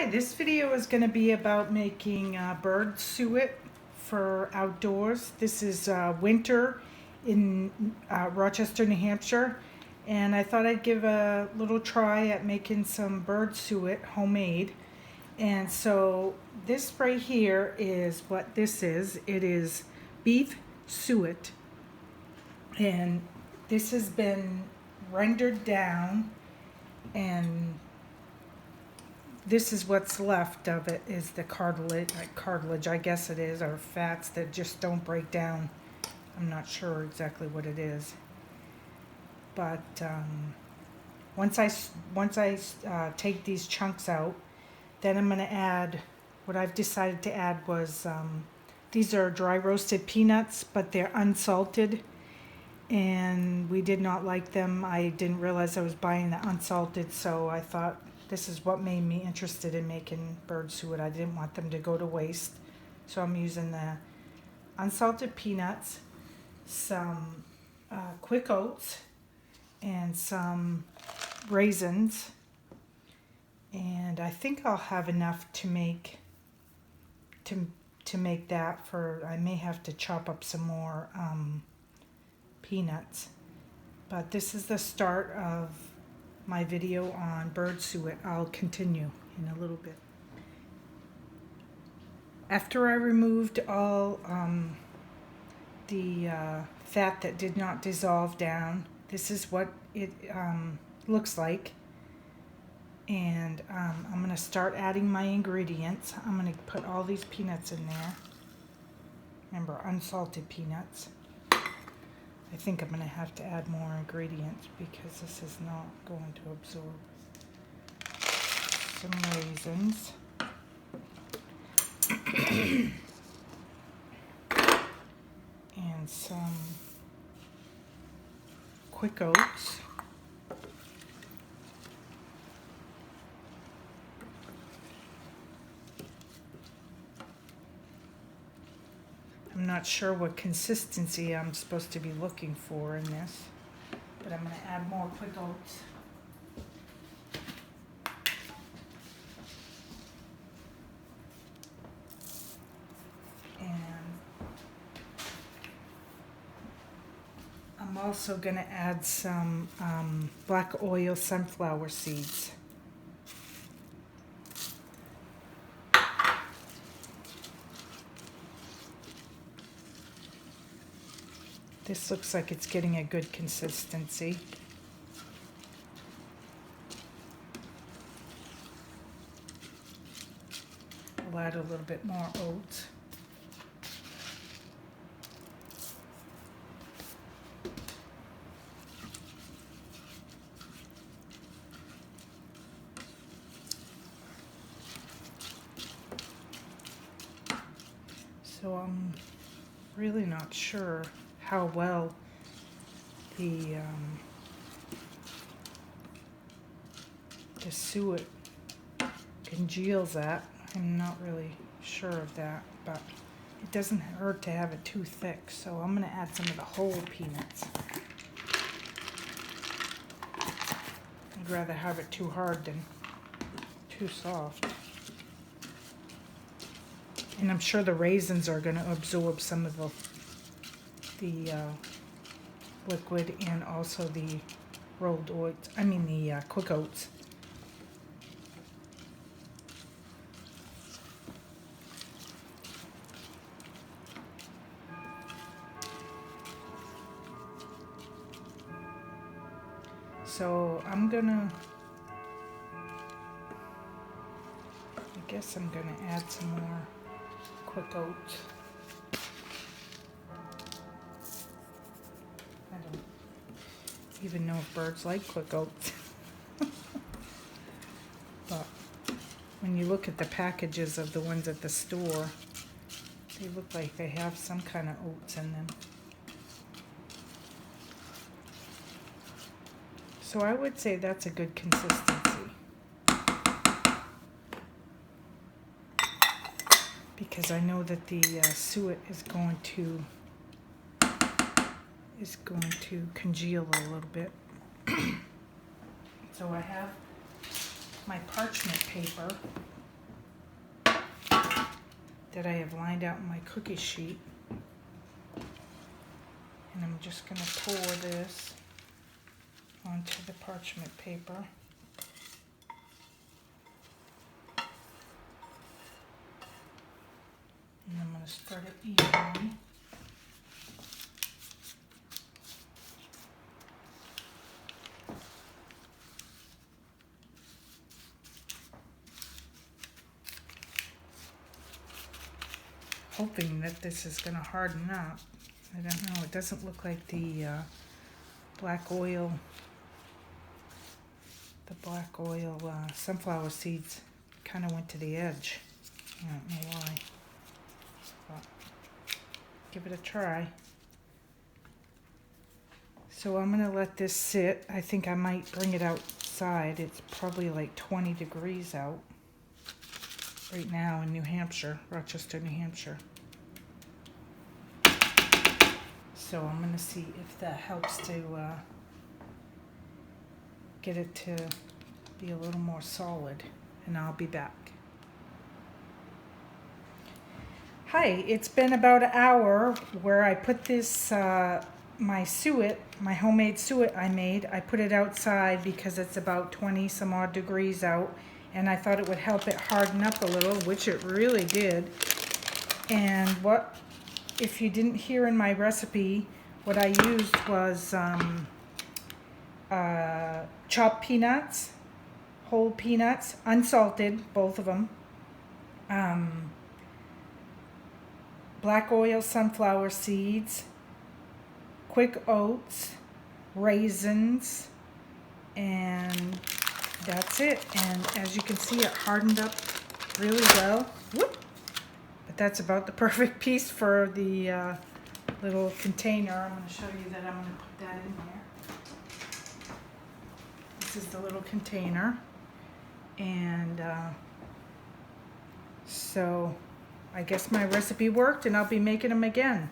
Hi, this video is going to be about making bird suet for outdoors. This is winter in Rochester, New Hampshire, and I thought I'd give a little try at making some bird suet homemade. And so this right here is what this is. It is beef suet, and this has been rendered down, and this is what's left of it is the cartilage, I guess it is, or fats that just don't break down. I'm not sure exactly what it is. But once I take these chunks out, then I'm going to add, what I've decided to add was, these are dry roasted peanuts, but they're unsalted. And we did not like them. I didn't realize I was buying the unsalted, so I thought, this is what made me interested in making bird suet. I didn't want them to go to waste. So I'm using the unsalted peanuts, some quick oats, and some raisins. And I think I'll have enough to make that for, I may have to chop up some more peanuts. But this is the start of my video on bird suet. I'll continue in a little bit. After I removed all the fat that did not dissolve down, this is what it looks like. And I'm going to start adding my ingredients. I'm going to put all these peanuts in there. Remember, unsalted peanuts. I think I'm going to have to add more ingredients because this is not going to absorb. Some raisins. And some quick oats. I'm not sure what consistency I'm supposed to be looking for in this, but I'm going to add more quick oats. And I'm also going to add some black oil sunflower seeds. This looks like it's getting a good consistency. I'll add a little bit more oats. So I'm really not sure how well the suet congeals at. I'm not really sure of that, but it doesn't hurt to have it too thick, so I'm going to add some of the whole peanuts. I'd rather have it too hard than too soft. And I'm sure the raisins are going to absorb some of the liquid and also the rolled oats, the quick oats. So I guess I'm gonna add some more quick oats. I don't even know if birds like quick oats. But when you look at the packages of the ones at the store, they look like they have some kind of oats in them. So I would say that's a good consistency. Because I know that the suet is going to congeal a little bit. So I have my parchment paper, that I have lined out in my cookie sheet. And I'm just going to pour this onto the parchment paper. And I'm going to spread it evenly. Hoping that this is going to harden up. I don't know. It doesn't look like the black oil sunflower seeds kind of went to the edge. I don't know why. But give it a try. So I'm going to let this sit. I think I might bring it outside. It's probably like 20 degrees out right now in New Hampshire, Rochester, New Hampshire. So I'm going to see if that helps to get it to be a little more solid, and I'll be back. Hi, it's been about an hour where I put this, my suet, my homemade suet I made. I put it outside because it's about 20 some odd degrees out, and I thought it would help it harden up a little, which it really did. And what, if you didn't hear in my recipe, what I used was chopped peanuts, whole peanuts, unsalted, both of them, black oil sunflower seeds, quick oats, raisins, and that's it. And as you can see, it hardened up really well. Whoop. But that's about the perfect piece for the little container. I'm going to show you that I'm going to put that in here. This is the little container. And so I guess my recipe worked, and I'll be making them again.